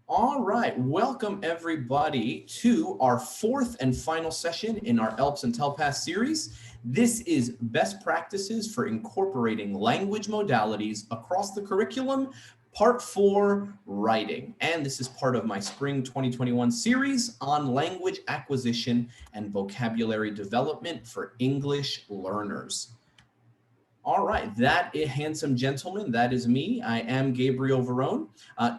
All right, welcome everybody to our fourth and final session in our ELPS and TELPAS series. This is best practices for incorporating language modalities across the curriculum, part 4, writing. And this is part of my spring 2021 series on language acquisition and vocabulary development for English learners. All right, that is handsome gentleman. That is me. I am Gabriel Verone.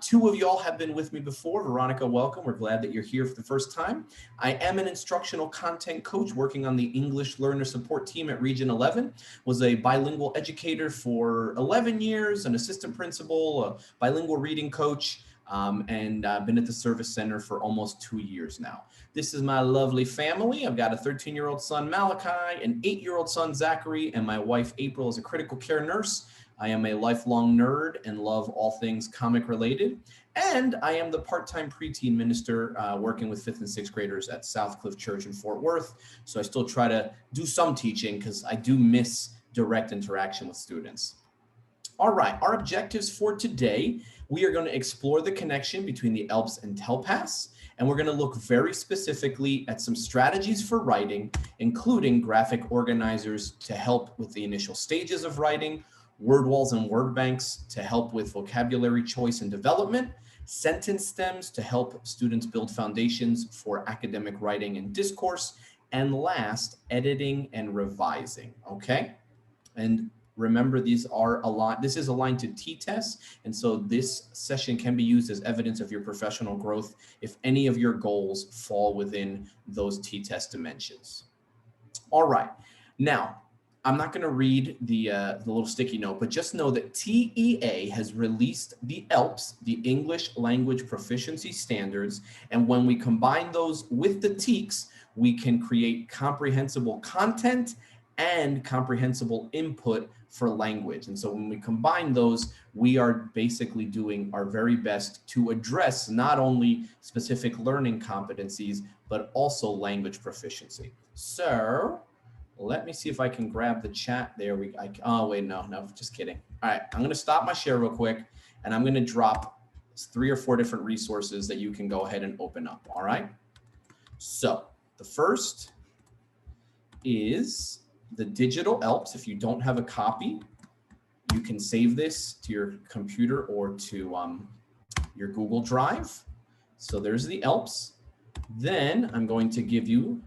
Two of y'all have been with me before. Veronica, welcome. We're glad that you're here for the first time. I am an instructional content coach working on the English learner support team at Region 11. Was a bilingual educator for 11 years, an assistant principal, a bilingual reading coach, and I've been at the service center for almost 2 years now. This is my lovely family. I've got a 13-year-old son, Malachi, an 8-year-old son, Zachary, and my wife, April, is a critical care nurse. I am a lifelong nerd and love all things comic related. And I am the part-time preteen minister working with 5th and 6th graders at Southcliff Church in Fort Worth. So I still try to do some teaching because I do miss direct interaction with students. All right, our objectives for today, we are going to explore the connection between the ELPS and TELPAS, and we're going to look very specifically at some strategies for writing, including graphic organizers to help with the initial stages of writing, word walls and word banks to help with vocabulary choice and development, sentence stems to help students build foundations for academic writing and discourse, and last, editing and revising, okay? And remember, this is aligned to T-tests, and so this session can be used as evidence of your professional growth if any of your goals fall within those T-test dimensions. All right, now, I'm not going to read the little sticky note, but just know that TEA has released the ELPS, the English Language Proficiency Standards, and when we combine those with the TEKS, we can create comprehensible content and comprehensible input for language. And so when we combine those, we are basically doing our very best to address not only specific learning competencies, but also language proficiency. So let me see if I can grab the chat. There we go. Oh, wait, no, just kidding. All right, I'm gonna stop my share real quick, and I'm gonna drop 3 or 4 different resources that you can go ahead and open up, all right? So the first is the digital ELPS. If you don't have a copy, you can save this to your computer or to your Google Drive. So there's the ELPS. Then I'm going to give you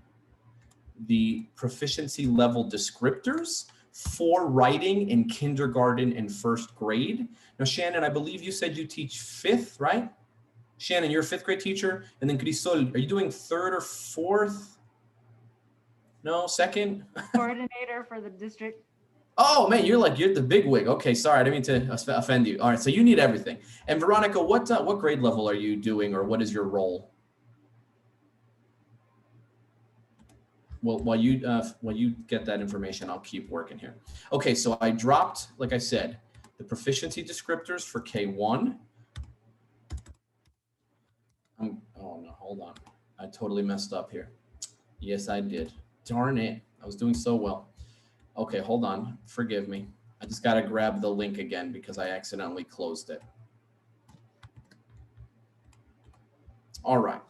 the proficiency level descriptors for writing in kindergarten and 1st grade. Now, Shannon, I believe you said you teach 5th, right? Shannon, you're a 5th grade teacher. And then Crisol, are you doing 3rd or 4th? No, 2nd? Coordinator for the district. Oh man, you're the big wig. Okay, sorry, I didn't mean to offend you. All right, so you need everything. And Veronica, what grade level are you doing, or what is your role? Well, while you get that information, I'll keep working here. Okay, so I dropped, like I said, the proficiency descriptors for K1. Oh no, hold on. I totally messed up here. Yes, I did. Darn it, I was doing so well. Okay, hold on, forgive me. I just gotta grab the link again because I accidentally closed it. All right,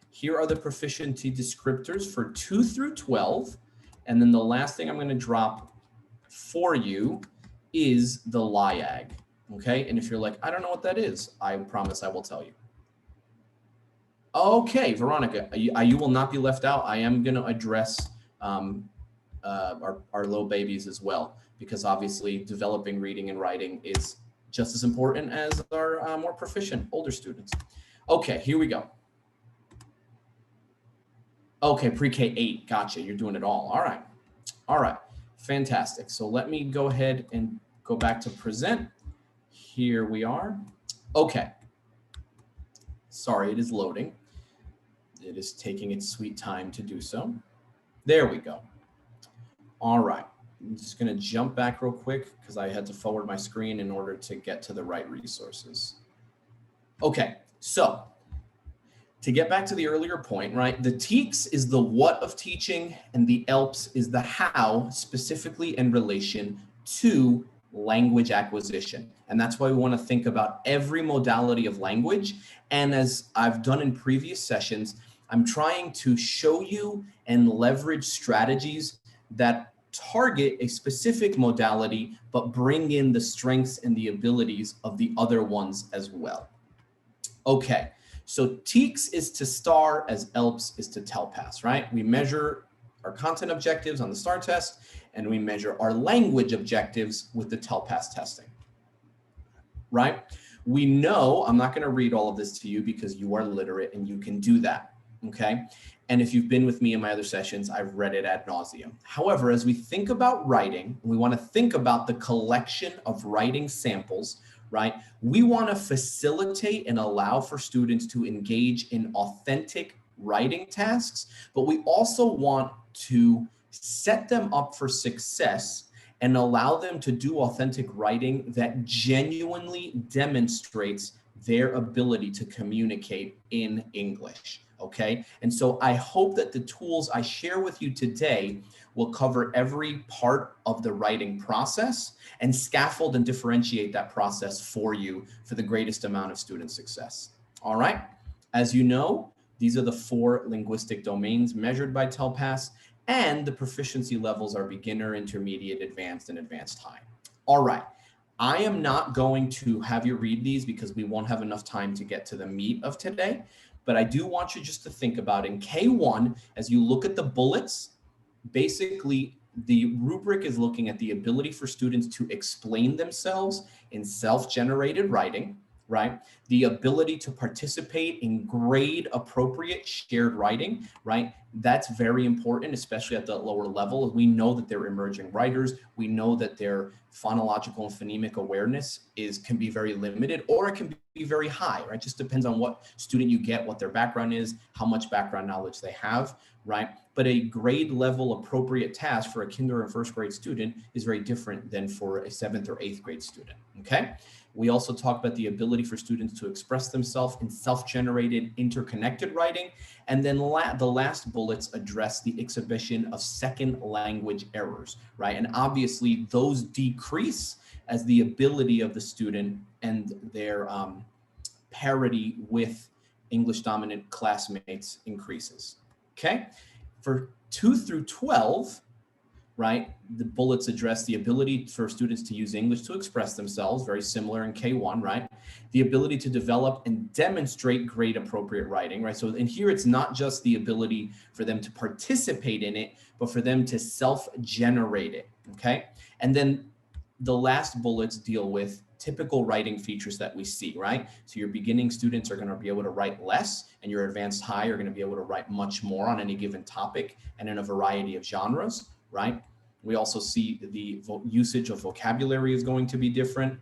here are the proficiency descriptors for 2 through 12. And then the last thing I'm gonna drop for you is the LIAG, okay? And if you're like, I don't know what that is, I promise I will tell you. Okay, Veronica, you will not be left out. I am gonna address our low babies as well, because obviously developing reading and writing is just as important as our more proficient older students. Okay, here we go. Okay, pre-K 8, gotcha, you're doing it all. All right, fantastic. So let me go ahead and go back to present. Here we are. Okay, sorry, it is loading. It is taking its sweet time to do so. There we go. All right, I'm just gonna jump back real quick because I had to forward my screen in order to get to the right resources. Okay, so to get back to the earlier point, right? The TEKS is the what of teaching and the ELPS is the how, specifically in relation to language acquisition. And that's why we want to think about every modality of language. And as I've done in previous sessions, I'm trying to show you and leverage strategies that target a specific modality, but bring in the strengths and the abilities of the other ones as well. Okay, so TEKS is to STAR as ELPS is to TELPAS, right? We measure our content objectives on the STAR test, and we measure our language objectives with the TELPAS testing, right? We know, I'm not gonna read all of this to you because you are literate and you can do that, okay? And if you've been with me in my other sessions, I've read it ad nauseum. However, as we think about writing, we wanna think about the collection of writing samples, right? We wanna facilitate and allow for students to engage in authentic writing tasks, but we also want to set them up for success and allow them to do authentic writing that genuinely demonstrates their ability to communicate in English, okay? And so I hope that the tools I share with you today will cover every part of the writing process and scaffold and differentiate that process for you for the greatest amount of student success. All right, as you know, these are the 4 linguistic domains measured by TELPAS, and the proficiency levels are beginner, intermediate, advanced, and advanced high. All right, I am not going to have you read these because we won't have enough time to get to the meat of today, but I do want you just to think about in K1, as you look at the bullets, basically the rubric is looking at the ability for students to explain themselves in self-generated writing, right? The ability to participate in grade appropriate shared writing, right? That's very important, especially at the lower level. We know that they're emerging writers. We know that their phonological and phonemic awareness can be very limited, or it can be very high, right? Just depends on what student you get, what their background is, how much background knowledge they have, right? But a grade level appropriate task for a kinder and first grade student is very different than for a 7th or 8th grade student, okay? We also talk about the ability for students to express themselves in self-generated interconnected writing. And then the last bullets address the exhibition of second language errors, right? And obviously those decrease as the ability of the student and their parity with English dominant classmates increases, okay? For 2 through 12, right, the bullets address the ability for students to use English to express themselves, very similar in K1, right? The ability to develop and demonstrate grade appropriate writing, right? So in here, it's not just the ability for them to participate in it, but for them to self-generate it, okay? And then the last bullets deal with typical writing features that we see, right? So your beginning students are going to be able to write less, and your advanced high are going to be able to write much more on any given topic and in a variety of genres, right? We also see the usage of vocabulary is going to be different,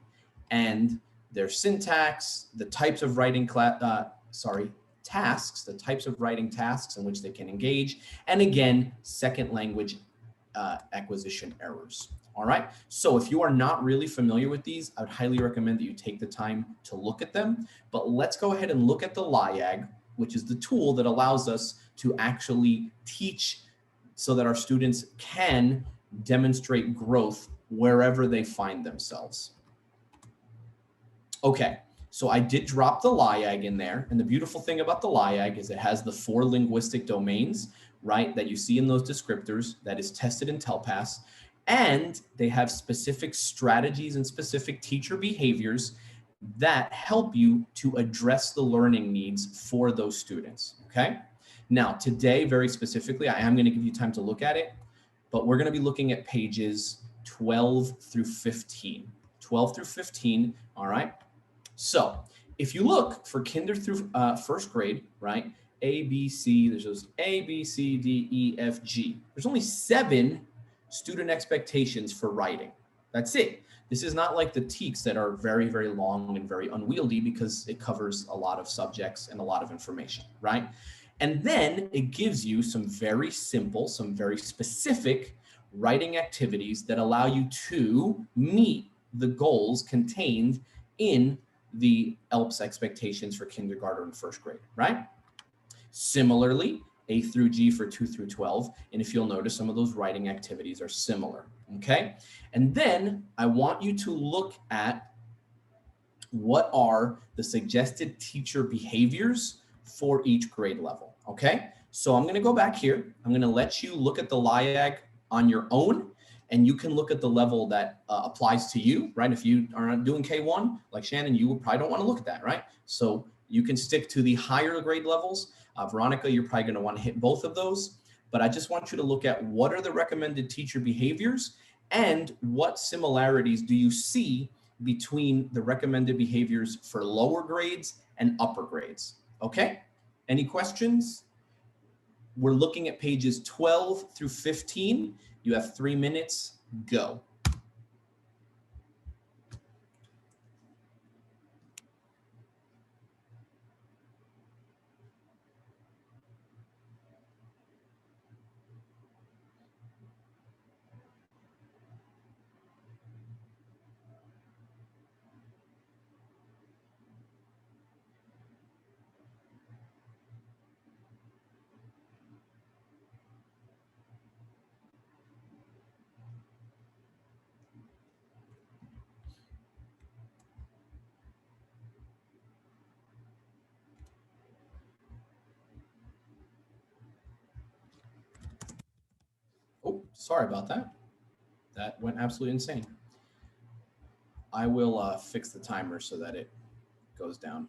and their syntax, the types of writing tasks, the types of writing tasks in which they can engage, and again, second language acquisition errors. All right, so if you are not really familiar with these, I would highly recommend that you take the time to look at them. But let's go ahead and look at the LIAG, which is the tool that allows us to actually teach so that our students can demonstrate growth wherever they find themselves. Okay, so I did drop the LIAG in there, and the beautiful thing about the LIAG is it has the 4 linguistic domains, right, that you see in those descriptors that is tested in TELPAS, and they have specific strategies and specific teacher behaviors that help you to address the learning needs for those students, okay? Now, today, very specifically, I am going to give you time to look at it, but we're going to be looking at pages 12 through 15. 12 through 15, all right? So if you look for kinder through first grade, right, A, B, C, there's those A, B, C, D, E, F, G. There's only 7 student expectations for writing. That's it. This is not like the TEKS that are very, very long and very unwieldy because it covers a lot of subjects and a lot of information, right? And then it gives you some very simple, some very specific writing activities that allow you to meet the goals contained in the ELPS expectations for kindergarten and first grade, right? Similarly, A through G for 2 through 12. And if you'll notice, some of those writing activities are similar, okay? And then I want you to look at what are the suggested teacher behaviors for each grade level, okay? So I'm gonna go back here. I'm gonna let you look at the LIAG on your own, and you can look at the level that applies to you, right? If you are doing K1, like Shannon, you probably don't wanna look at that, right? So you can stick to the higher grade levels. Veronica, you're probably gonna wanna hit both of those, but I just want you to look at what are the recommended teacher behaviors and what similarities do you see between the recommended behaviors for lower grades and upper grades, okay? Any questions? We're looking at pages 12 through 15. You have 3 minutes, go. Oh, sorry about that. That went absolutely insane. I will fix the timer so that it goes down.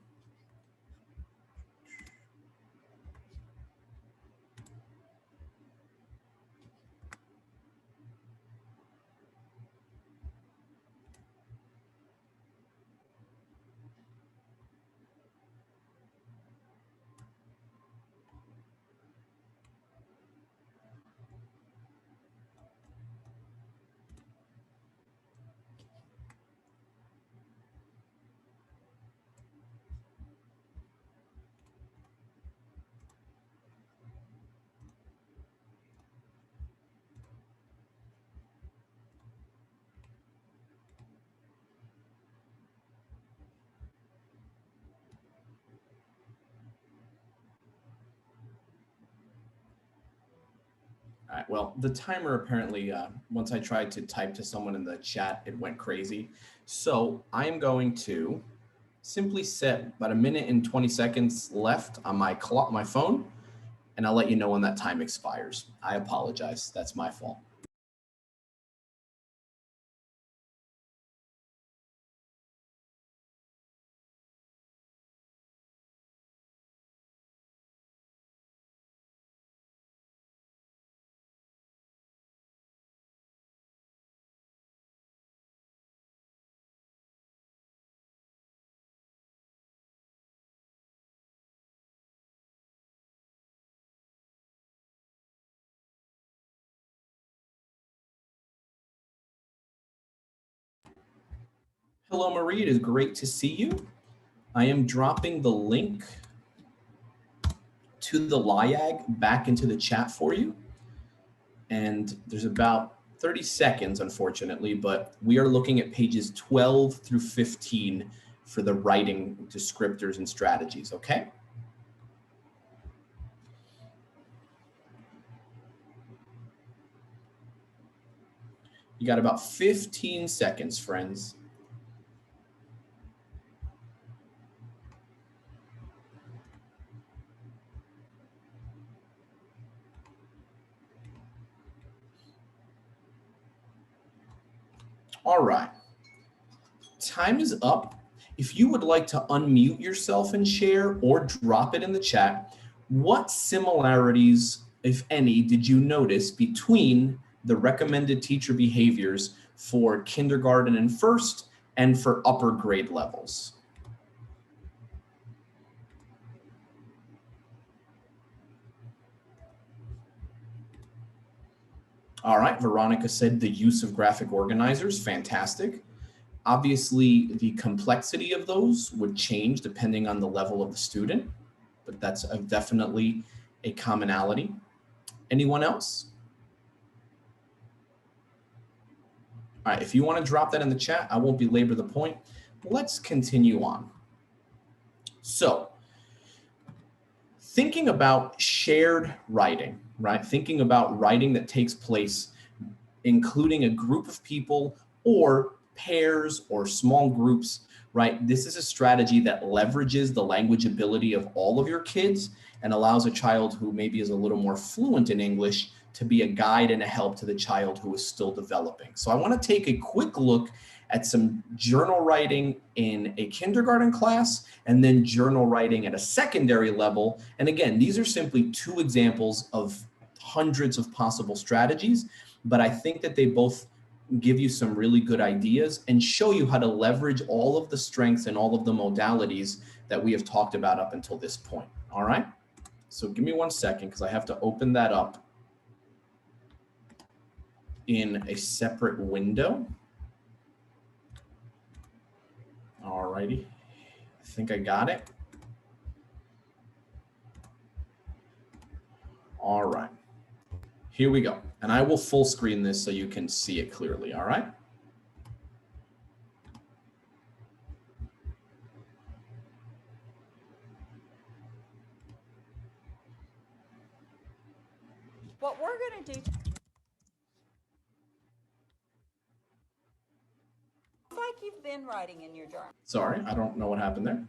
All right, well, the timer apparently, once I tried to type to someone in the chat, it went crazy. So I'm going to simply set about 1 minute and 20 seconds left on my clock, my phone, and I'll let you know when that time expires. I apologize, that's my fault. Hello, Marie, it is great to see you. I am dropping the link to the LIAG back into the chat for you. And there's about 30 seconds, unfortunately, but we are looking at pages 12 through 15 for the writing descriptors and strategies, okay? You got about 15 seconds, friends. All right, time is up. If you would like to unmute yourself and share or drop it in the chat, what similarities, if any, did you notice between the recommended teacher behaviors for kindergarten and first and for upper grade levels? All right, Veronica said the use of graphic organizers, fantastic. Obviously, the complexity of those would change depending on the level of the student, but that's definitely a commonality. Anyone else? All right, if you want to drop that in the chat, I won't belabor the point. Let's continue on. So, thinking about shared writing, right? Thinking about writing that takes place including a group of people or pairs or small groups, right? This is a strategy that leverages the language ability of all of your kids and allows a child who maybe is a little more fluent in English to be a guide and a help to the child who is still developing. So I want to take a quick look at some journal writing in a kindergarten class and then journal writing at a secondary level. And again, these are simply two examples of hundreds of possible strategies, but I think that they both give you some really good ideas and show you how to leverage all of the strengths and all of the modalities that we have talked about up until this point. All right. So give me 1 second because I have to open that up in a separate window. All righty. I think I got it. All right. Here we go. And I will full screen this so you can see it clearly. All right. What we're going to do, like you've been writing in your journal. Sorry, I don't know what happened there.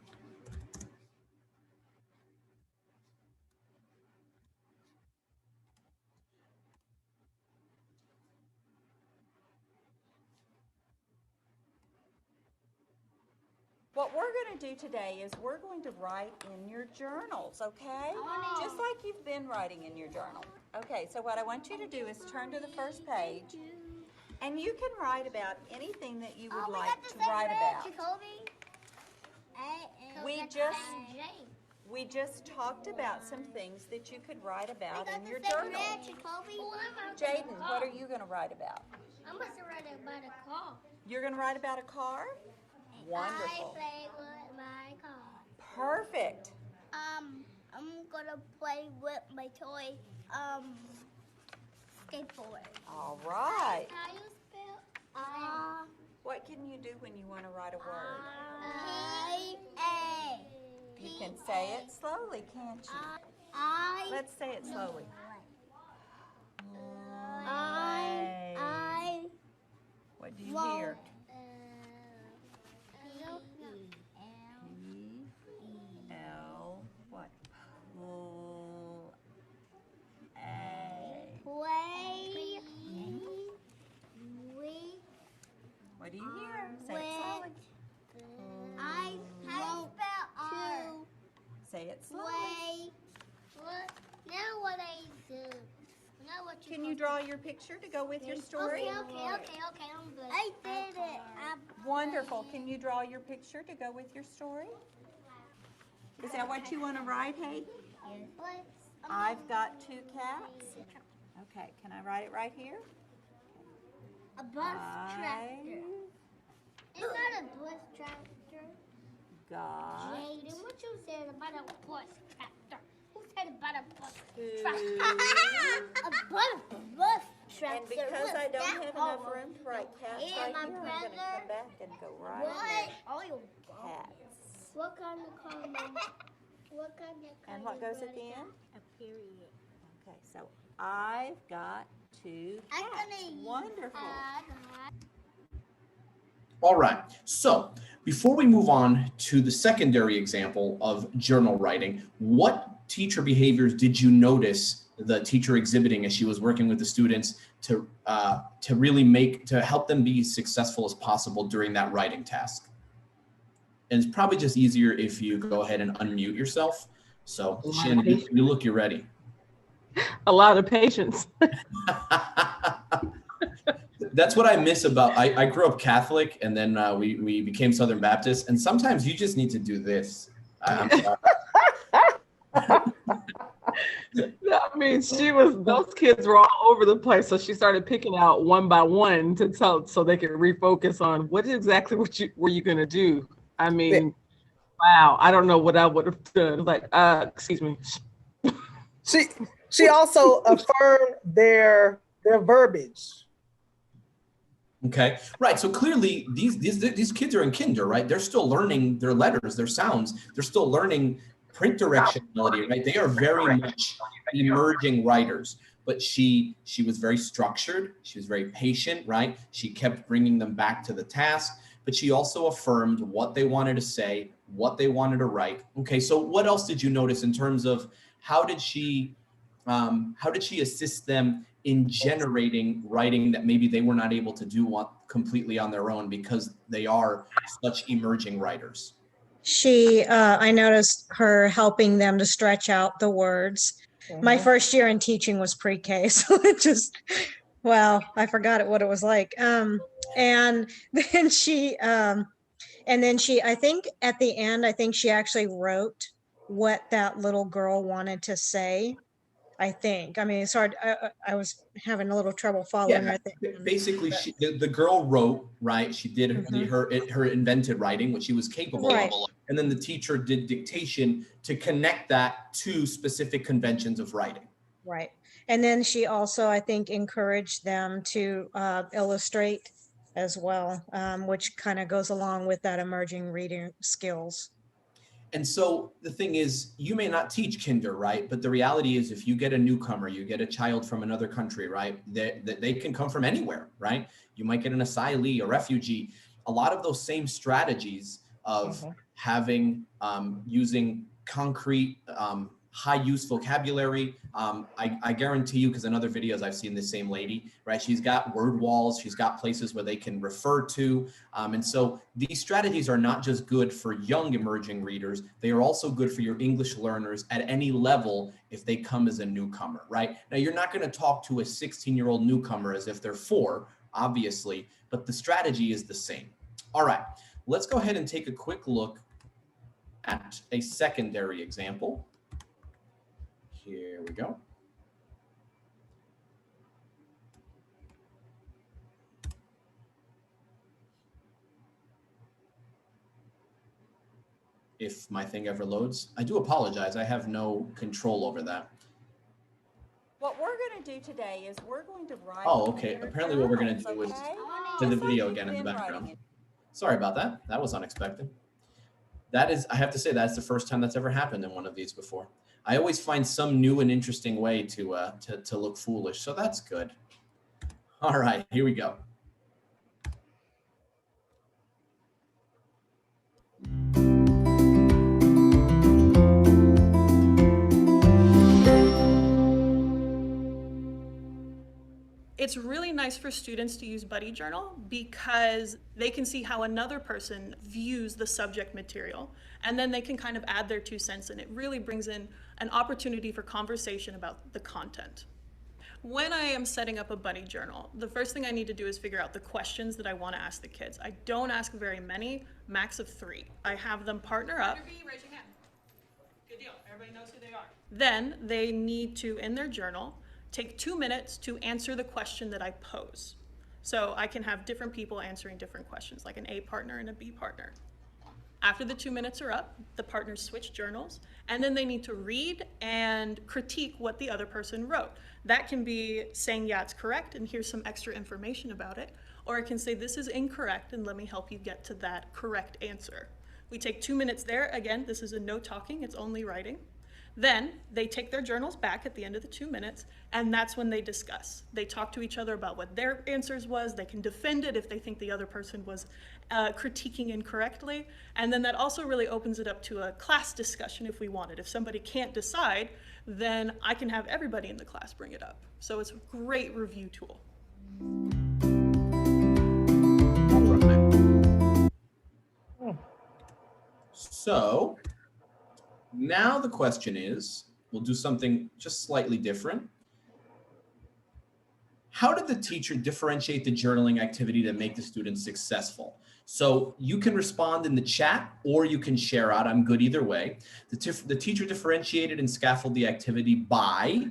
What we're going to do today is we're going to write in your journals, okay? Just like you've been writing in your journal. Okay, so what I want you to do is turn to the first page, and you can write about anything that you would like to write about. We just talked about some things that you could write about in your journal. Jaden, what are you going to write about? I'm going to write about a car. You're going to write about a car? Wonderful. I play with my car. Perfect. I'm gonna play with my toy skateboard. All right. How you spell? What can you do when you want to write a word? A. You can say it slowly, can't you? Let's say it slowly. What do you hear? L. What? What do you hear? Say it slowly. I want to Say it slowly. Now what I do? Now what Can you draw your picture to go with your story? Okay, I'm good. I did it. Wonderful. Can you draw your picture to go with your story? Is that what you want to write, Hayden? I've got 2 cats. Okay, can I write it right here? A bus tractor. It's not a bus tractor. Got Jaden, what you said about a bus tractor? Who said about a bus 2. tractor? A bus tractor. And because I don't have enough room to write cats And right my here, I'm going to brother- come back and go right What? Oh, you cats. What kind of car, Mama? What kind of car? And what you goes at got? the end? A period. Okay, so I've got 2 I'm cats. gonna Wonderful. All right, so before we move on to the secondary example of journal writing, what teacher behaviors did you notice the teacher exhibiting as she was working with the students to really help them be successful as possible during that writing task? And it's probably just easier if you go ahead and unmute yourself. So Shannon, you look, you're ready. A lot of patience. That's what I miss about, I grew up Catholic and then we became Southern Baptist, and sometimes you just need to do this. I'm sorry. I mean, those kids were all over the place. So she started picking out one by one to tell, so they could refocus on what exactly were you going to do? I mean, wow, I don't know what I would have done. Like, excuse me. She also affirmed their verbiage. Okay, right. So clearly these kids are in kinder, right? They're still learning their letters, their sounds. They're still learning print directionality, right? They are very much emerging writers, but she was very structured. She was very patient, right? She kept bringing them back to the task, but she also affirmed what they wanted to say, what they wanted to write. Okay, so what else did you notice in terms of how did she assist them in generating writing that maybe they were not able to do completely on their own because they are such emerging writers? I noticed her helping them to stretch out the words. My first year in teaching was pre-K, so it just, well, I forgot what it was like. And then I think at the end, I think she actually wrote what that little girl wanted to say. I think. I mean, it's hard. I was having a little trouble following her. Basically, the girl wrote, right? She did her invented writing, which she was capable of. And then the teacher did dictation to connect that to specific conventions of writing. Right. And then she also, I think, encouraged them to illustrate as well, which kind of goes along with that emerging reading skills. And so the thing is, you may not teach kinder, right? But the reality is, if you get a newcomer, you get a child from another country, right? They can come from anywhere, right? You might get an asylee, a refugee. A lot of those same strategies of having, using concrete, high use vocabulary. I guarantee you, because in other videos I've seen the same lady, right? She's got word walls, she's got places where they can refer to. And so these strategies are not just good for young emerging readers, they are also good for your English learners at any level if they come as a newcomer, right? Now, you're not gonna talk to a 16-year-old newcomer as if they're 4, obviously, but the strategy is the same. All right, let's go ahead and take a quick look at a secondary example. Here we go. If my thing ever loads, I do apologize. I have no control over that. What we're going to do today is we're going to write. Oh, okay. Apparently what we're going to do is play the video again in the background. Sorry about that. That was unexpected. That is, I have to say, that's the first time that's ever happened in one of these before. I always find some new and interesting way to look foolish, so that's good. All right, here we go. It's really nice for students to use Buddy Journal because they can see how another person views the subject material, and then they can kind of add their 2 cents, and it really brings in an opportunity for conversation about the content. When I am setting up a Buddy Journal, the first thing I need to do is figure out the questions that I want to ask the kids. I don't ask very many, max of 3. I have them partner up. Raise your hand. Good deal. Everybody knows who they are. Then they need to, in their journal, take 2 minutes to answer the question that I pose. So I can have different people answering different questions, like an A partner and a B partner. After the 2 minutes are up, the partners switch journals, and then they need to read and critique what the other person wrote. That can be saying, yeah, it's correct, and here's some extra information about it. Or it can say, this is incorrect, and let me help you get to that correct answer. We take 2 minutes there. Again, this is a no talking, it's only writing. Then they take their journals back at the end of the 2 minutes, and that's when they discuss. They talk to each other about what their answers was. They can defend it if they think the other person was critiquing incorrectly. And then that also really opens it up to a class discussion if we want it. If somebody can't decide, then I can have everybody in the class bring it up. So it's a great review tool. So now the question is, we'll do something just slightly different. How did the teacher differentiate the journaling activity to make the students successful? So you can respond in the chat or you can share out. I'm good either way. The teacher differentiated and scaffolded the activity by,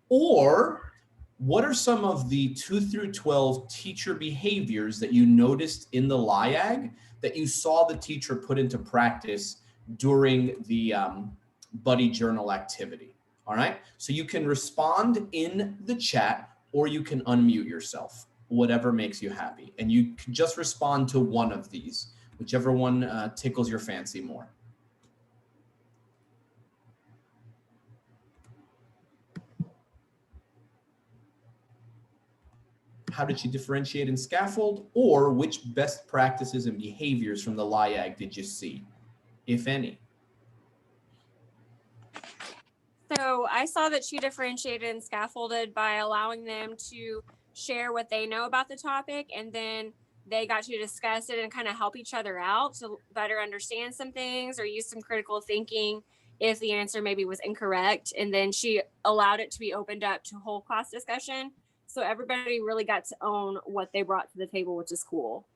or what are some of the 2 through 12 teacher behaviors that you noticed in the LIAG that you saw the teacher put into practice during the Buddy Journal activity? All right, so you can respond in the chat or you can unmute yourself, whatever makes you happy. And you can just respond to one of these, whichever one tickles your fancy more. how did she differentiate and scaffold, or which best practices and behaviors from the LIAG did you see, if any? So I saw that she differentiated and scaffolded by allowing them to share what they know about the topic, and then they got to discuss it and kind of help each other out to better understand some things or use some critical thinking if the answer maybe was incorrect. And then she allowed it to be opened up to whole class discussion. So everybody really got to own what they brought to the table, which is cool.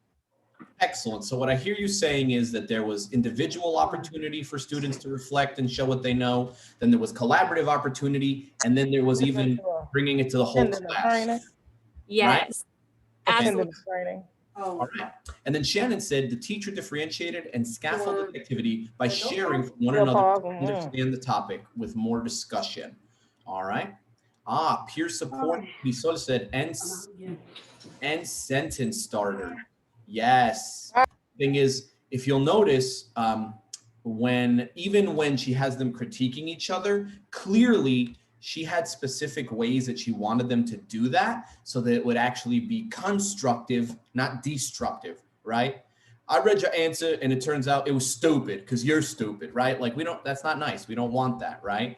Excellent. So what I hear you saying is that there was individual opportunity for students to reflect and show what they know. Then there was collaborative opportunity. And then there was even bringing it to the whole class. Yes. Right? Okay. Training. All right. And then Shannon said the teacher differentiated and scaffolded activity by sharing from one another to understand the topic with more discussion. All right. Peer support. Crisol said, and sentence starter. Yes. Thing is, if you'll notice, even when she has them critiquing each other, clearly she had specific ways that she wanted them to do that so that it would actually be constructive, not destructive, right? I read your answer and it turns out it was stupid because you're stupid, right? Like that's not nice. We don't want that, right?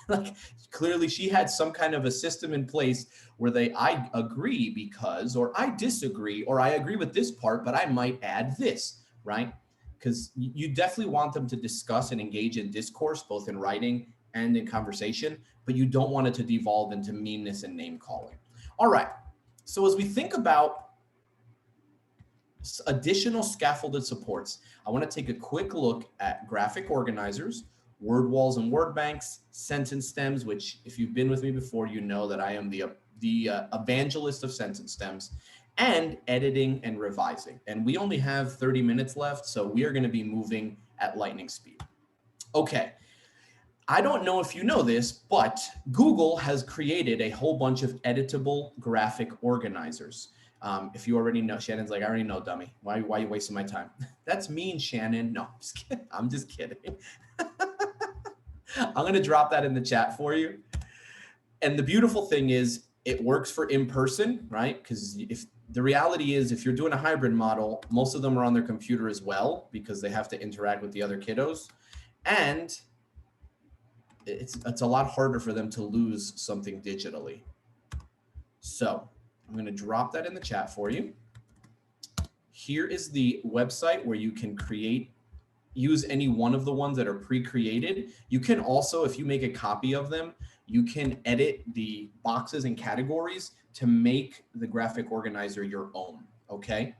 Like clearly she had some kind of a system in place where I agree because, or I disagree, or I agree with this part, but I might add this, right? Because you definitely want them to discuss and engage in discourse, both in writing and in conversation, but you don't want it to devolve into meanness and name calling. All right, so as we think about additional scaffolded supports, I want to take a quick look at graphic organizers, word walls and word banks, sentence stems, which if you've been with me before, you know that I am the evangelist of sentence stems, and editing and revising. And we only have 30 minutes left, so we are going to be moving at lightning speed. Okay. I don't know if you know this, but Google has created a whole bunch of editable graphic organizers. If you already know, Shannon's like, I already know, dummy. Why are you wasting my time? That's mean, Shannon. No, I'm just kidding. I'm going to drop that in the chat for you. And the beautiful thing is it works for in-person, right? Because if the reality is, if you're doing a hybrid model, most of them are on their computer as well because they have to interact with the other kiddos. And it's a lot harder for them to lose something digitally. So I'm going to drop that in the chat for you. Here is the website where you can use any one of the ones that are pre-created. You can also, if you make a copy of them, you can edit the boxes and categories to make the graphic organizer your own, okay?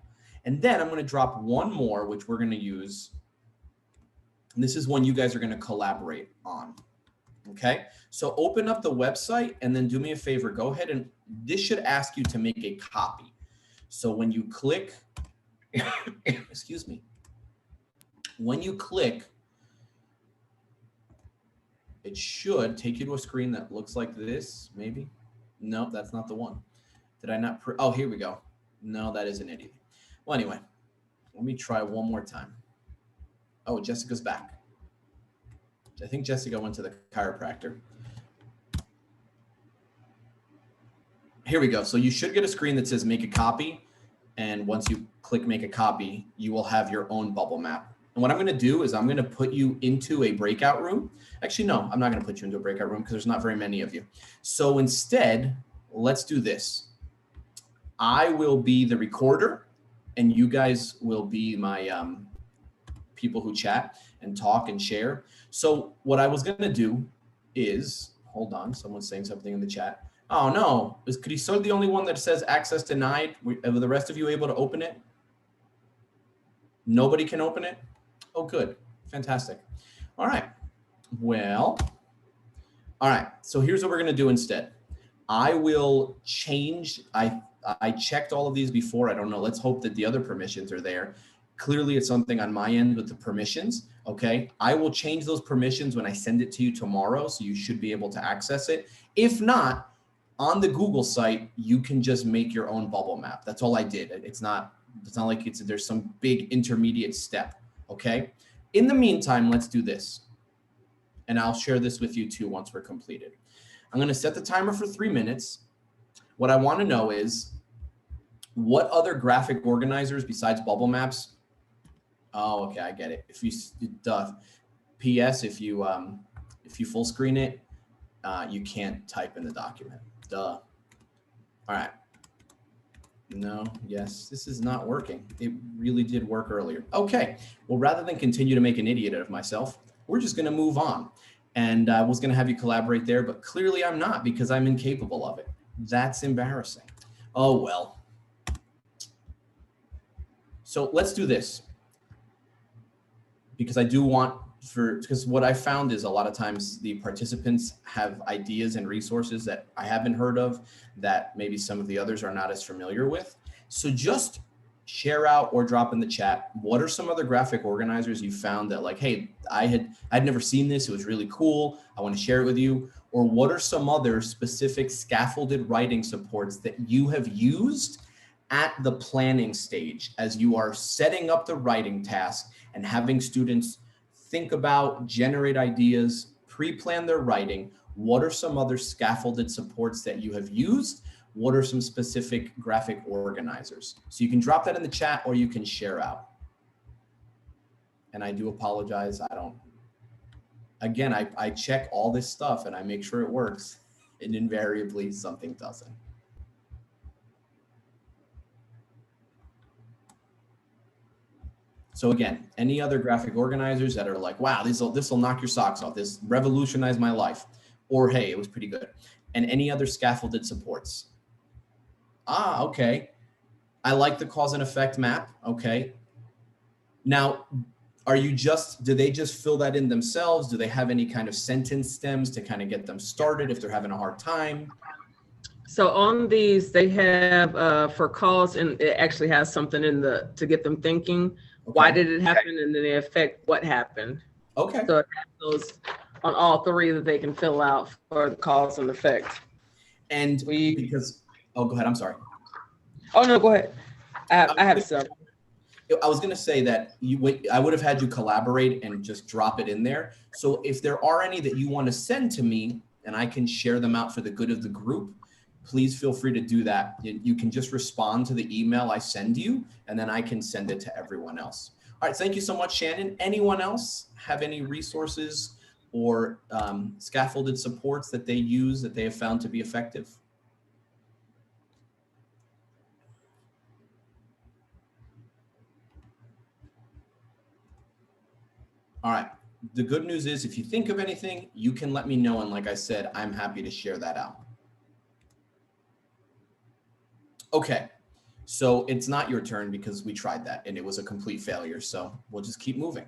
And then I'm going to drop one more, which we're going to use. And this is one you guys are going to collaborate on. Okay, so open up the website and then do me a favor, go ahead and this should ask you to make a copy. So when you click, excuse me, when you click, it should take you to a screen that looks like this, maybe. No, that's not the one. Did I not, oh, here we go. No, that isn't it either. Well, anyway, let me try one more time. Oh, Jessica's back. I think Jessica went to the chiropractor. Here we go. So you should get a screen that says make a copy. And once you click make a copy, you will have your own bubble map. And what I'm going to do is I'm going to put you into a breakout room. Actually, no, I'm not going to put you into a breakout room because there's not very many of you. So instead, let's do this. I will be the recorder and you guys will be my people who chat and talk and share. So what I was going to do is, hold on, someone's saying something in the chat. Oh no, is Crisol the only one that says access denied? Are the rest of you able to open it? Nobody can open it? Oh, good, fantastic. All right, well, all right, so here's what we're going to do instead. I will change, I checked all of these before, I don't know, let's hope that the other permissions are there. Clearly it's something on my end with the permissions, okay? I will change those permissions when I send it to you tomorrow, so you should be able to access it. If not, on the Google site, you can just make your own bubble map. That's all I did. It's not like there's some big intermediate step, okay? In the meantime, let's do this. And I'll share this with you too once we're completed. I'm gonna set the timer for 3 minutes. What I wanna know is, What other graphic organizers besides bubble maps? Oh, okay, I get it. If you PS, if you full screen it, you can't type in the document. Duh. All right. No, yes, this is not working. It really did work earlier. Okay, well, rather than continue to make an idiot out of myself, we're just going to move on. And I was going to have you collaborate there, but clearly I'm not because I'm incapable of it. That's embarrassing. Oh, well. So let's do this. Because I do want because what I found is a lot of times the participants have ideas and resources that I haven't heard of that maybe some of the others are not as familiar with. So just share out or drop in the chat. What are some other graphic organizers you found that like, hey, I'd never seen this. It was really cool. I want to share it with you. Or what are some other specific scaffolded writing supports that you have used at the planning stage as you are setting up the writing task and having students think about, generate ideas, pre-plan their writing? What are some other scaffolded supports that you have used? What are some specific graphic organizers? So you can drop that in the chat or you can share out. And I do apologize. Again, I check all this stuff and I make sure it works, and invariably something doesn't. So again, any other graphic organizers that are like, wow, this will knock your socks off. This revolutionized my life. Or, hey, it was pretty good. And any other scaffolded supports. Ah, okay. I like the cause and effect map. Okay. Now, do they just fill that in themselves? Do they have any kind of sentence stems to kind of get them started if they're having a hard time? So on these, they have for cause, and it actually has something to get them thinking. Okay. Why did it happen? And then they affect what happened. Okay. So it has those on all three that they can fill out for the cause and effect. And oh, go ahead. I'm sorry. Oh, no, go ahead. I have several. I was going to say that I would have had you collaborate and just drop it in there. So if there are any that you want to send to me and I can share them out for the good of the group, please feel free to do that. You can just respond to the email I send you, and then I can send it to everyone else. All right, thank you so much, Shannon. Anyone else have any resources or scaffolded supports that they use that they have found to be effective? All right, the good news is if you think of anything, you can let me know. And like I said, I'm happy to share that out. Okay, so it's not your turn because we tried that and it was a complete failure. So we'll just keep moving.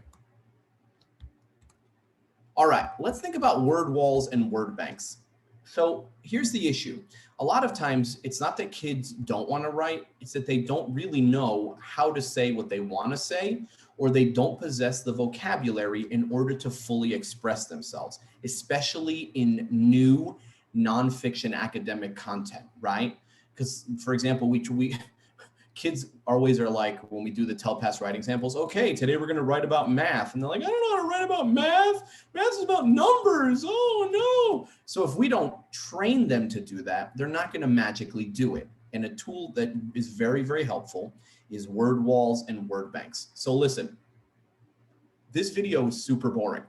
All right, let's think about word walls and word banks. So here's the issue. A lot of times it's not that kids don't want to write, it's that they don't really know how to say what they want to say, or they don't possess the vocabulary in order to fully express themselves, especially in new nonfiction academic content, right? Because, for example, kids always are like, when we do the TELPAS writing samples, okay, today we're going to write about math. And they're like, I don't know how to write about math. Math is about numbers. Oh, no. So if we don't train them to do that, they're not going to magically do it. And a tool that is very, very helpful is word walls and word banks. So listen, this video is super boring.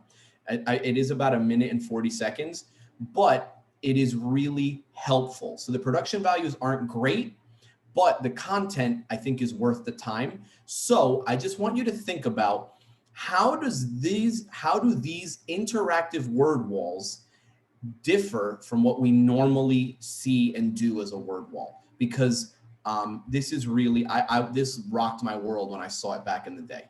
It is about 1 minute and 40 seconds, but it is really helpful. So the production values aren't great, but the content I think is worth the time. So I just want you to think about how do these interactive word walls differ from what we normally see and do as a word wall? Because this is really, this rocked my world when I saw it back in the day.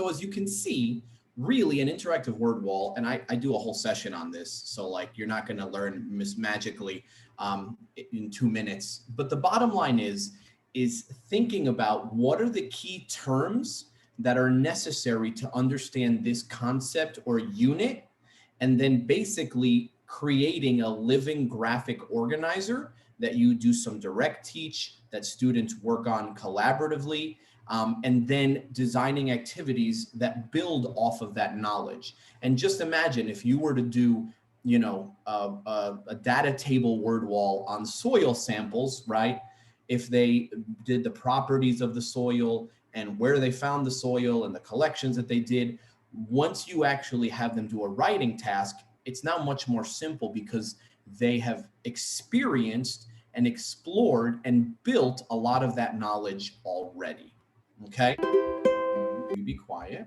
So as you can see, really an interactive word wall, and I do a whole session on this, so like you're not going to learn magically in 2 minutes. But the bottom line is thinking about what are the key terms that are necessary to understand this concept or unit, and then basically creating a living graphic organizer that you do some direct teach, that students work on collaboratively, and then designing activities that build off of that knowledge. And just imagine if you were to do, you know, a data table word wall on soil samples, right? If they did the properties of the soil and where they found the soil and the collections that they did, once you actually have them do a writing task, it's now much more simple because they have experienced and explored and built a lot of that knowledge already. Okay, you be quiet.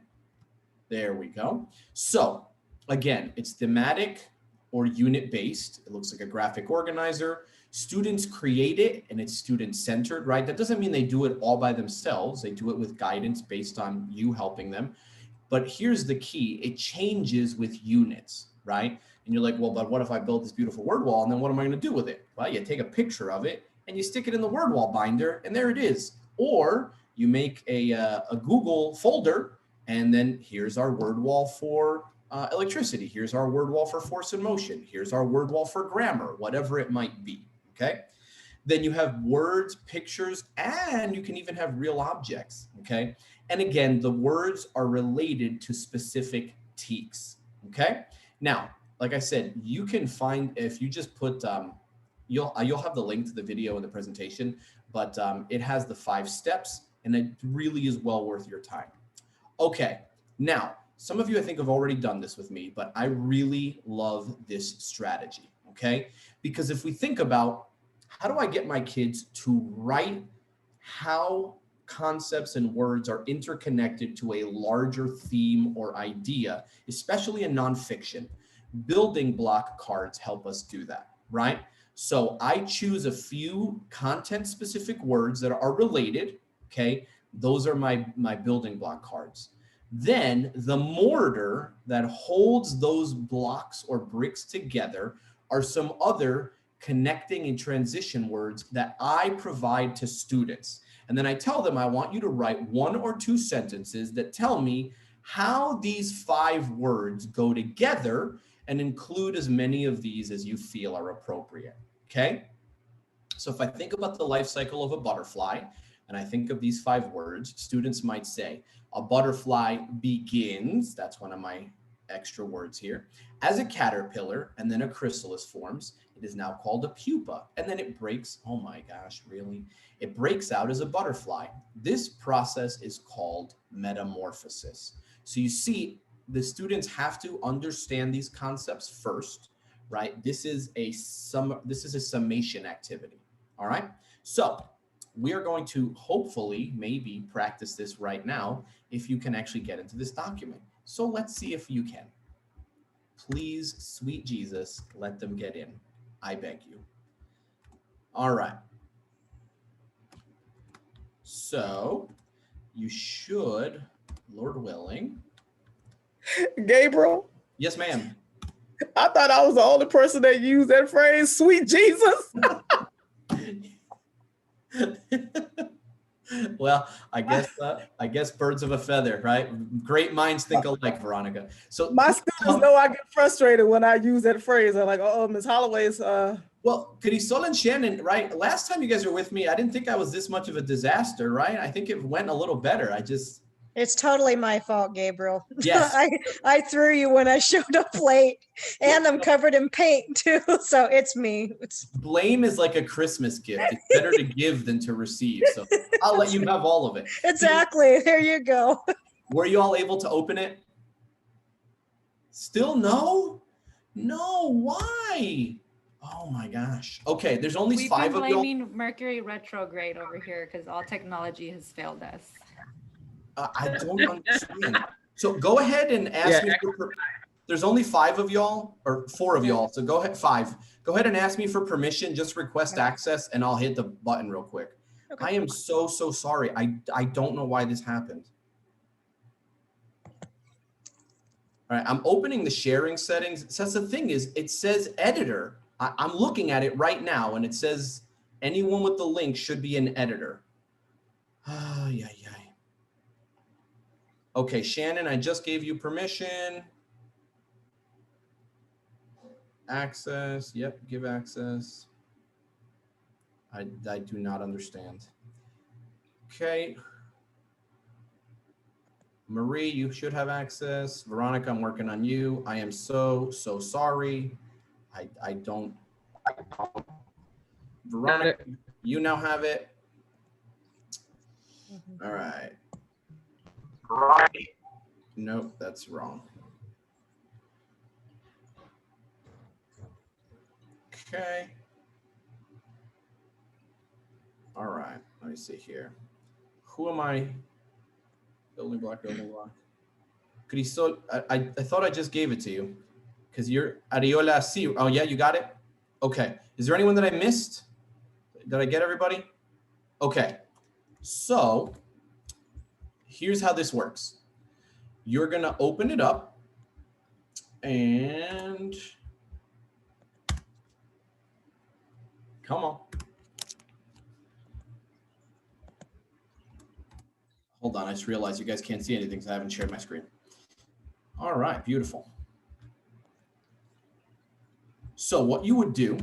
There we go. So again, it's thematic or unit based. It looks like a graphic organizer. Students create it and it's student centered, right? That doesn't mean they do it all by themselves. They do it with guidance based on you helping them. But here's the key. It changes with units, right? And you're like, well, but what if I build this beautiful word wall and then what am I going to do with it? Well, you take a picture of it and you stick it in the word wall binder and there it is. Or you make a Google folder and then here's our word wall for electricity. Here's our word wall for force and motion. Here's our word wall for grammar, whatever it might be, okay? Then you have words, pictures, and you can even have real objects, okay? And again, the words are related to specific teaks, okay? Now, like I said, you can find, if you just put, you'll have the link to the video in the presentation, but it has the 5 steps and it really is well worth your time. Okay, now, some of you I think have already done this with me, but I really love this strategy, okay? Because if we think about how do I get my kids to write how concepts and words are interconnected to a larger theme or idea, especially in nonfiction, building block cards help us do that, right? So I choose a few content-specific words that are related, okay? Those are my building block cards. Then the mortar that holds those blocks or bricks together are some other connecting and transition words that I provide to students. And then I tell them, I want you to write 1 or 2 sentences that tell me how these 5 words go together and include as many of these as you feel are appropriate, okay? So if I think about the life cycle of a butterfly, and I think of these 5 words, students might say, a butterfly begins, that's one of my extra words here, as a caterpillar, and then a chrysalis forms. It is now called a pupa, and then it breaks, oh my gosh, really? It breaks out as a butterfly. This process is called metamorphosis. So you see, the students have to understand these concepts first, right? This is a summation activity, all right? So we are going to hopefully maybe practice this right now if you can actually get into this document. So let's see if you can. Please, sweet Jesus, let them get in. I beg you. All right. So you should, Lord willing. Gabriel, Yes, ma'am. I thought I was the only person that used that phrase, sweet Jesus. Well, I guess birds of a feather, right? Great minds think alike, Veronica. So My students know I get frustrated when I use that phrase. They're like, oh, Ms. Holloway's. Well, Crisol and Shannon, right? Last time you guys were with me, I didn't think I was this much of a disaster, right? I think it went a little better. It's totally my fault, Gabriel. Yes. I threw you when I showed up late, and I'm covered in paint too. So it's me. Blame is like a Christmas gift. It's better to give than to receive. So I'll let you have all of it. Exactly. There you go. Were you all able to open it? Still no? No, why? Oh my gosh. Okay, there's only We've 5 been of y'all. blaming Mercury retrograde over here because all technology has failed us. I don't understand. So go ahead and ask me. There's only 5 of y'all, or 4 of y'all. So go ahead, 5. Go ahead and ask me for permission. Just request access, and I'll hit the button real quick. Okay. I am so sorry. I don't know why this happened. All right, I'm opening the sharing settings. So that's the thing is, it says editor. I'm looking at it right now, and it says anyone with the link should be an editor. Oh, yeah. Okay, Shannon, I just gave you permission. Access, yep, give access. I do not understand. Okay. Marie, you should have access. Veronica, I'm working on you. I am so sorry. I don't. Veronica, you now have it. All right. Nope, that's wrong. Okay. All right, let me see here. Who am I? Building block. Crisol, I thought I just gave it to you because you're Ariola C. Oh yeah, you got it? Okay. Is there anyone that I missed? Did I get everybody? Okay. So here's how this works. You're gonna open it up and come on. Hold on, I just realized you guys can't see anything because I haven't shared my screen. All right, beautiful. So what you would do,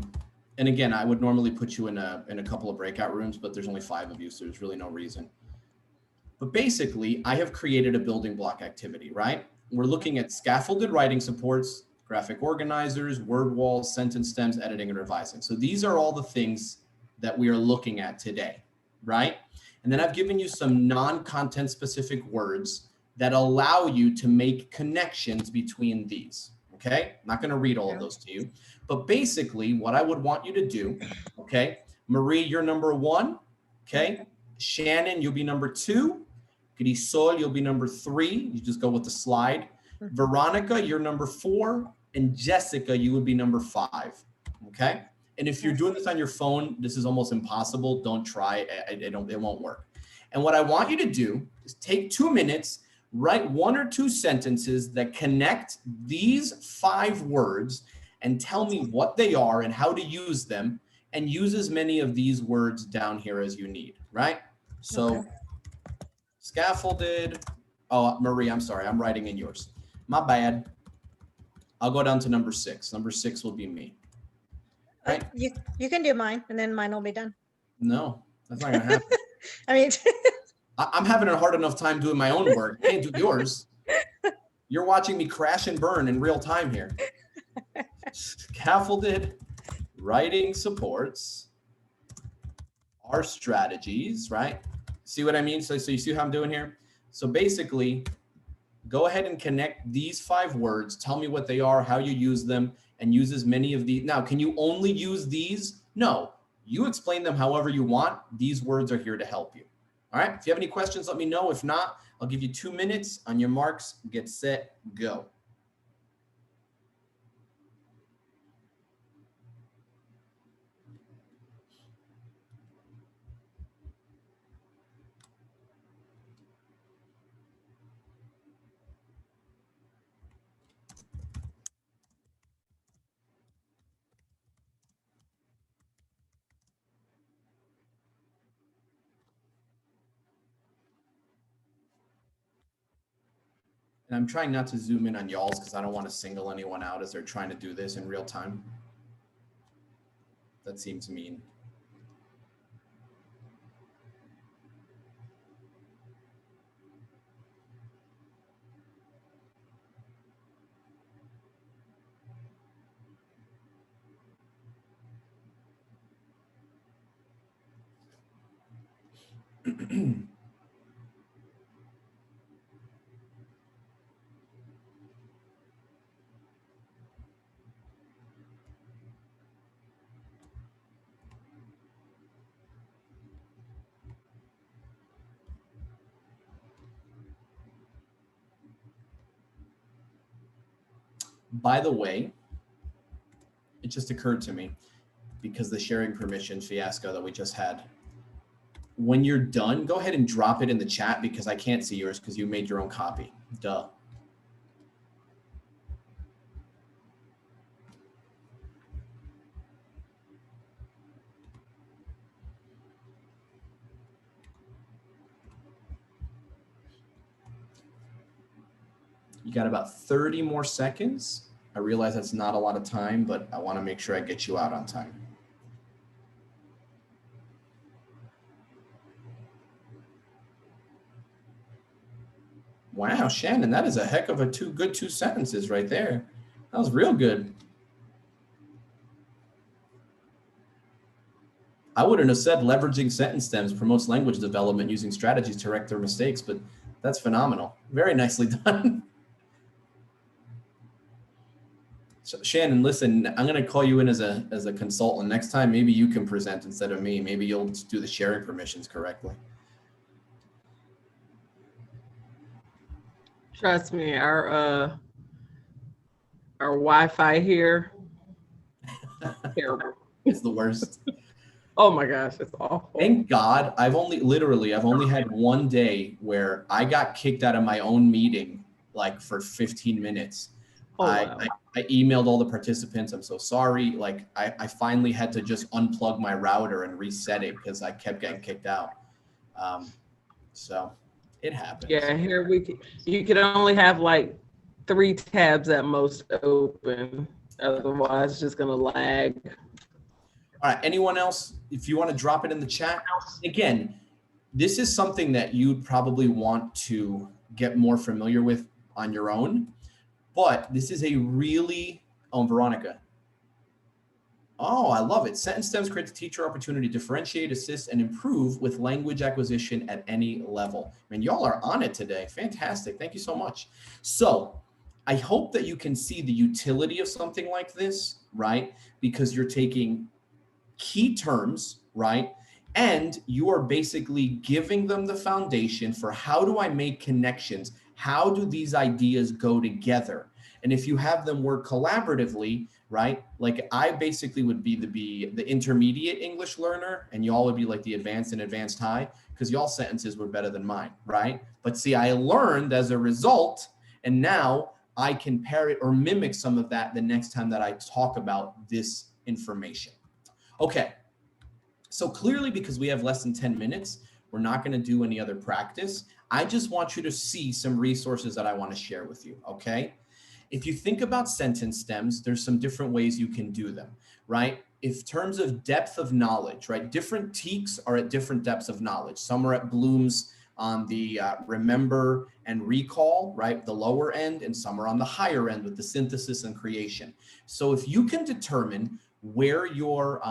and again, I would normally put you in a couple of breakout rooms, but there's only 5 of you, so there's really no reason. But basically, I have created a building block activity, right? We're looking at scaffolded writing supports, graphic organizers, word walls, sentence stems, editing and revising. So these are all the things that we are looking at today, right? And then I've given you some non-content specific words that allow you to make connections between these, okay? I'm not gonna read all of those to you, but basically what I would want you to do, okay? Marie, you're number 1, okay? Shannon, you'll be number 2. Grisol, you'll be number 3. You just go with the slide. Veronica, you're number 4. And Jessica, you would be number 5, okay? And if you're doing this on your phone, this is almost impossible. Don't try, it won't work. And what I want you to do is take 2 minutes, write 1 or 2 sentences that connect these 5 words and tell me what they are and how to use them, and use as many of these words down here as you need, right? So scaffolded, oh, Marie, I'm sorry, I'm writing in yours. My bad. I'll go down to number 6. Number 6 will be me. Right? You can do mine, and then mine will be done. No, that's not gonna happen. I mean, I'm having a hard enough time doing my own work. Can't do yours. You're watching me crash and burn in real time here. Scaffolded writing supports our strategies, right? See what I mean? So you see how I'm doing here? So basically, go ahead and connect these 5 words. Tell me what they are, how you use them, and use as many of these. Now, can you only use these? No, you explain them however you want. These words are here to help you. All right, if you have any questions, let me know. If not, I'll give you 2 minutes. On your marks, get set, go. And I'm trying not to zoom in on y'all's because I don't want to single anyone out as they're trying to do this in real time. That seems mean. By the way, it just occurred to me because the sharing permission fiasco that we just had. When you're done, go ahead and drop it in the chat because I can't see yours because you made your own copy. Duh. You got about 30 more seconds. I realize that's not a lot of time, but I want to make sure I get you out on time. Wow, Shannon, that is a heck of a two sentences right there. That was real good. I wouldn't have said leveraging sentence stems promotes language development using strategies to correct their mistakes, but that's phenomenal. Very nicely done. So, Shannon, listen, I'm going to call you in as a consultant. Next time, maybe you can present instead of me. Maybe you'll do the sharing permissions correctly. Trust me, our Wi-Fi here, terrible. It's the worst. Oh my gosh, it's awful. Thank God I've only had one day where I got kicked out of my own meeting like for 15 minutes. Oh, wow. I emailed all the participants. I'm so sorry. Like I finally had to just unplug my router and reset it because I kept getting kicked out. So it happens. Yeah, here you could only have like 3 tabs at most open. Otherwise, it's just gonna lag. All right, anyone else, if you want to drop it in the chat. Again, this is something that you'd probably want to get more familiar with on your own, but this is a really, Veronica. Oh, I love it. Sentence stems create the teacher opportunity to differentiate, assist, and improve with language acquisition at any level. I mean, y'all are on it today. Fantastic. Thank you so much. So I hope that you can see the utility of something like this, right? Because you're taking key terms, right? And you are basically giving them the foundation for how do I make connections? How do these ideas go together? And if you have them work collaboratively, right? Like I basically would be the intermediate English learner and y'all would be like the advanced and advanced high because y'all sentences were better than mine, right? But see, I learned as a result, and now I can parrot or mimic some of that the next time that I talk about this information. Okay, so clearly because we have less than 10 minutes, we're not going to do any other practice. I just want you to see some resources that I want to share with you, okay? If you think about sentence stems, there's some different ways you can do them, right? In terms of depth of knowledge, right? Different TEKs are at different depths of knowledge. Some are at Bloom's on the remember and recall, right? The lower end, and some are on the higher end with the synthesis and creation. So if you can determine where your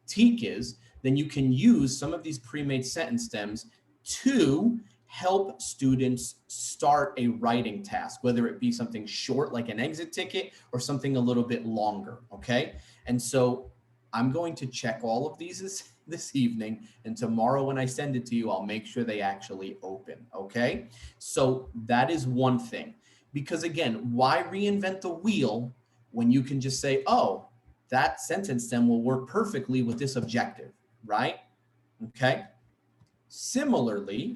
TEK is, then you can use some of these pre-made sentence stems to help students start a writing task, whether it be something short like an exit ticket or something a little bit longer, okay? And so I'm going to check all of these this evening, and tomorrow when I send it to you, I'll make sure they actually open, okay? So that is one thing. Because again, why reinvent the wheel when you can just say, oh, that sentence stem will work perfectly with this objective, right? Okay. Similarly,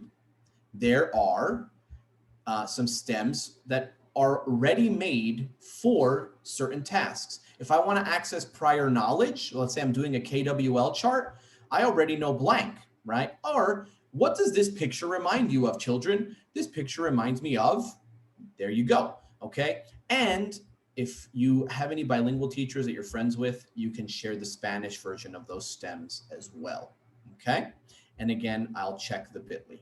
there are some stems that are ready-made for certain tasks. If I want to access prior knowledge, let's say I'm doing a KWL chart, I already know blank, right? Or what does this picture remind you of, children? This picture reminds me of, there you go, okay? And if you have any bilingual teachers that you're friends with, you can share the Spanish version of those stems as well, okay? And again, I'll check the bit.ly.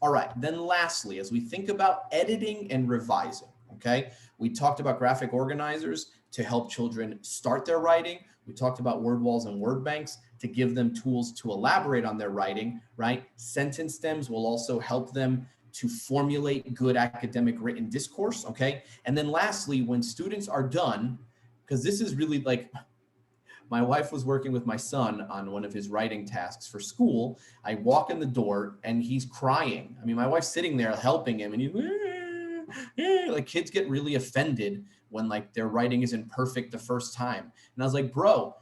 All right, then lastly, as we think about editing and revising, okay? We talked about graphic organizers to help children start their writing. We talked about word walls and word banks to give them tools to elaborate on their writing, right? Sentence stems will also help them to formulate good academic written discourse, okay? And then lastly, when students are done, because this is really like, my wife was working with my son on one of his writing tasks for school. I walk in the door and he's crying. I mean, my wife's sitting there helping him and he's like, kids get really offended when like their writing isn't perfect the first time. And I was like, bro,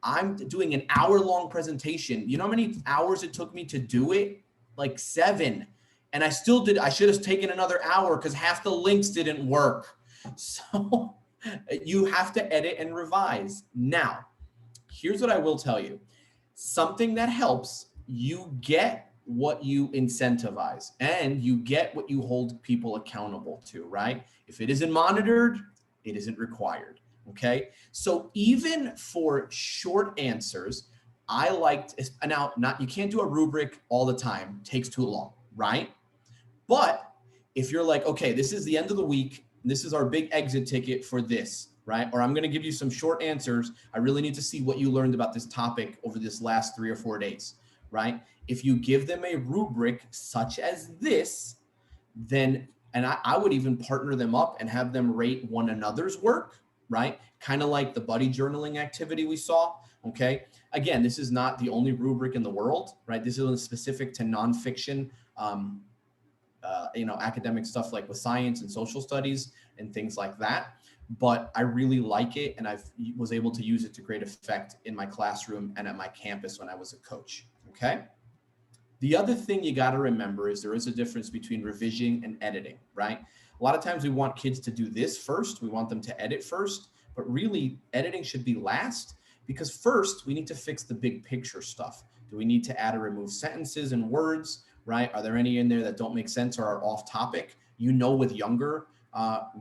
I'm doing an hour-long presentation. You know how many hours it took me to do it? Like 7. And I still did, I should have taken another hour because half the links didn't work. So you have to edit and revise. Now, here's what I will tell you. Something that helps, you get what you incentivize, and you get what you hold people accountable to, right? If it isn't monitored, it isn't required, okay? So even for short answers, I liked, now, you can't do a rubric all the time, takes too long, right? But if you're like, okay, this is the end of the week, this is our big exit ticket for this, right? Or I'm gonna give you some short answers. I really need to see what you learned about this topic over this last 3 or 4 days, right? If you give them a rubric such as this, then, and I would even partner them up and have them rate one another's work, right? Kind of like the buddy journaling activity we saw, okay? Again, this is not the only rubric in the world, right? This is specific to nonfiction, academic stuff like with science and social studies and things like that. But I really like it, and I was able to use it to great effect in my classroom and at my campus when I was a coach, okay? The other thing you got to remember is there is a difference between revision and editing, right? A lot of times we want kids to do this first. We want them to edit first, but really editing should be last, because first we need to fix the big picture stuff. Do we need to add or remove sentences and words, right? Are there any in there that don't make sense or are off topic? With younger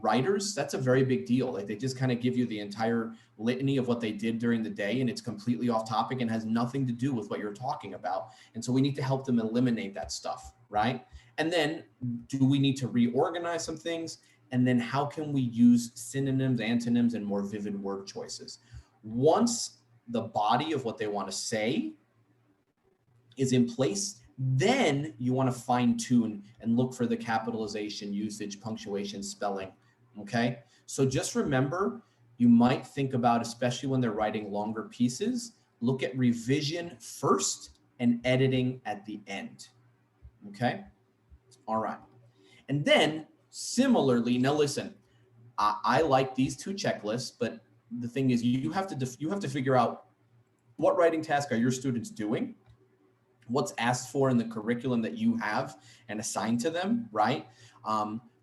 writers, that's a very big deal. Like, they just kind of give you the entire litany of what they did during the day, and it's completely off topic and has nothing to do with what you're talking about. And so we need to help them eliminate that stuff, right? And then, do we need to reorganize some things? And then how can we use synonyms, antonyms, and more vivid word choices? Once the body of what they want to say is in place, then you want to fine tune and look for the capitalization, usage, punctuation, spelling, okay? So just remember, you might think about, especially when they're writing longer pieces, look at revision first and editing at the end, okay? All right. And then similarly, now listen, I like these two checklists, but the thing is, you have to figure out what writing task are your students doing, what's asked for in the curriculum that you have and assigned to them, right?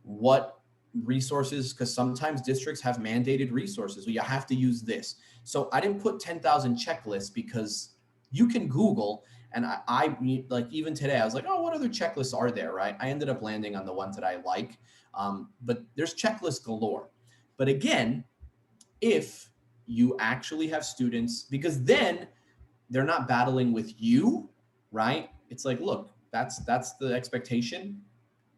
What resources, because sometimes districts have mandated resources, so you have to use this. So I didn't put 10,000 checklists, because you can Google, and I like, even today, I was like, oh, what other checklists are there, right? I ended up landing on the ones that I like, but there's checklists galore. But again, if you actually have students, because then they're not battling with you, right? It's like, look, that's the expectation.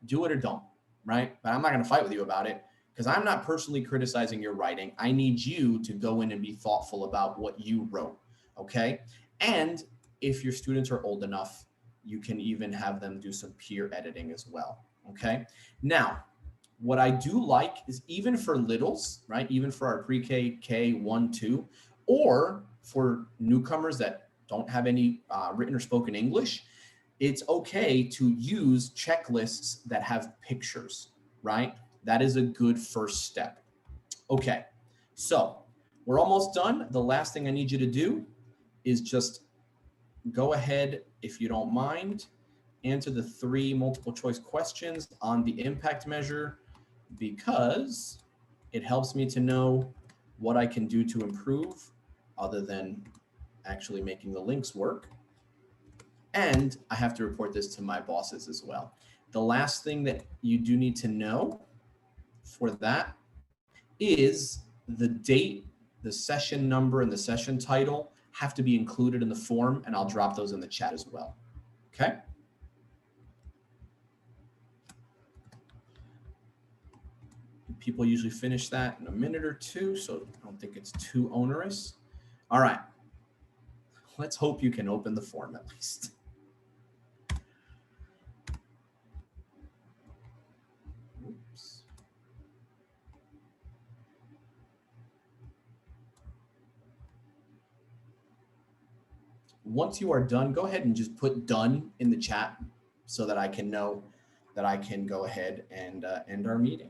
Do it or don't, right? But I'm not going to fight with you about it, because I'm not personally criticizing your writing. I need you to go in and be thoughtful about what you wrote, okay? And if your students are old enough, you can even have them do some peer editing as well, okay? Now, what I do like is, even for littles, right? Even for our pre-K, K1, 2, or for newcomers that don't have any written or spoken English, it's okay to use checklists that have pictures, right? That is a good first step. Okay, so we're almost done. The last thing I need you to do is just go ahead, if you don't mind, answer the 3 multiple choice questions on the impact measure, because it helps me to know what I can do to improve, other than actually making the links work. And I have to report this to my bosses as well. The last thing that you do need to know for that is the date, the session number, and the session title have to be included in the form, and I'll drop those in the chat as well, okay? People usually finish that in a minute or 2, so I don't think it's too onerous. All right. Let's hope you can open the form at least. Oops. Once you are done, go ahead and just put done in the chat, so that I can know that I can go ahead and end our meeting.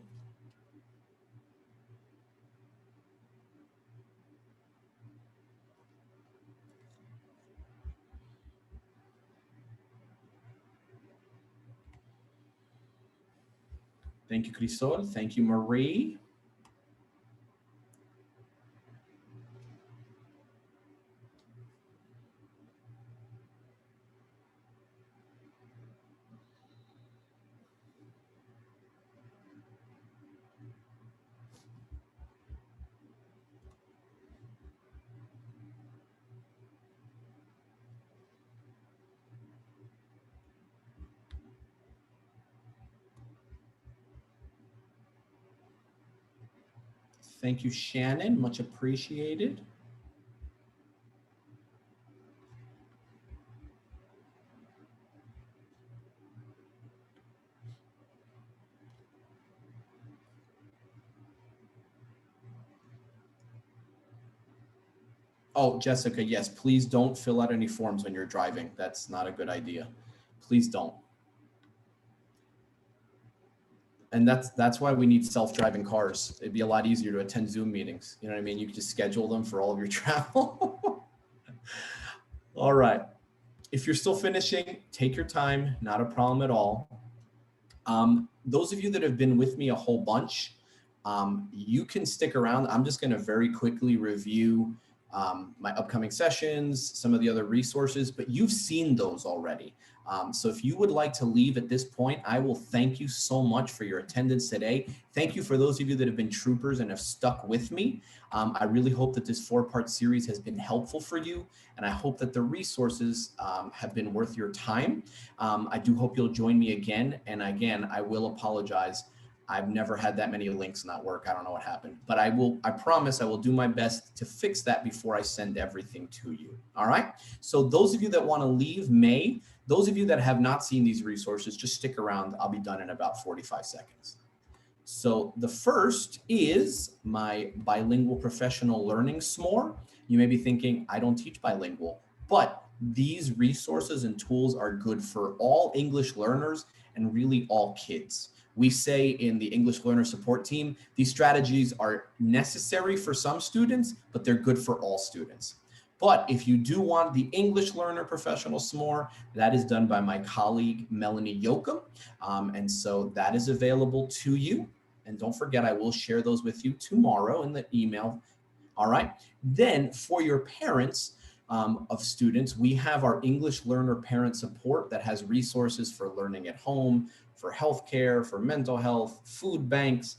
Thank you, Crisol. Thank you, Marie. Thank you, Shannon. Much appreciated. Oh, Jessica, yes, please don't fill out any forms when you're driving. That's not a good idea. Please don't. And that's why we need self-driving cars. It'd be a lot easier to attend Zoom meetings. You know what I mean? You can just schedule them for all of your travel. All right. If you're still finishing, take your time, not a problem at all. Those of you that have been with me a whole bunch, you can stick around. I'm just going to very quickly review my upcoming sessions, some of the other resources, but you've seen those already. So if you would like to leave at this point, I will thank you so much for your attendance today. Thank you for those of you that have been troopers and have stuck with me. I really hope that this 4-part series has been helpful for you, and I hope that the resources have been worth your time. I do hope you'll join me again, and again, I will apologize. I've never had that many links not work. I don't know what happened, but I promise I will do my best to fix that before I send everything to you. All right. So those of you that want to leave may, those of you that have not seen these resources, just stick around. I'll be done in about 45 seconds. So the first is my bilingual professional learning SMORE. You may be thinking, I don't teach bilingual, but these resources and tools are good for all English learners and really all kids. We say in the English Learner Support Team, these strategies are necessary for some students, but they're good for all students. But if you do want the English Learner Professional SMORE, that is done by my colleague, Melanie Yoakum. And so that is available to you. And don't forget, I will share those with you tomorrow in the email. All right. Then for your parents of students, we have our English Learner Parent Support that has resources for learning at home, for healthcare, for mental health, food banks,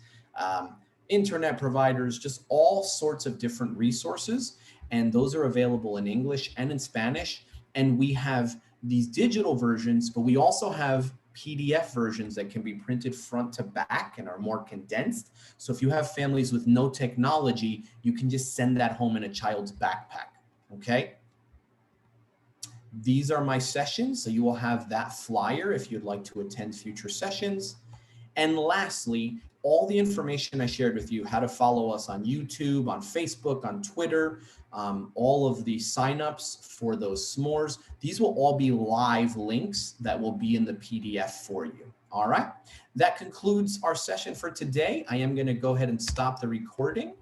internet providers, just all sorts of different resources. And those are available in English and in Spanish. And we have these digital versions, but we also have PDF versions that can be printed front to back and are more condensed. So if you have families with no technology, you can just send that home in a child's backpack, okay? These are my sessions, so you will have that flyer if you'd like to attend future sessions. And lastly, all the information I shared with you, how to follow us on YouTube, on Facebook, on Twitter, all of the signups for those s'mores, these will all be live links that will be in the PDF for you. All right, that concludes our session for today. I am going to go ahead and stop the recording.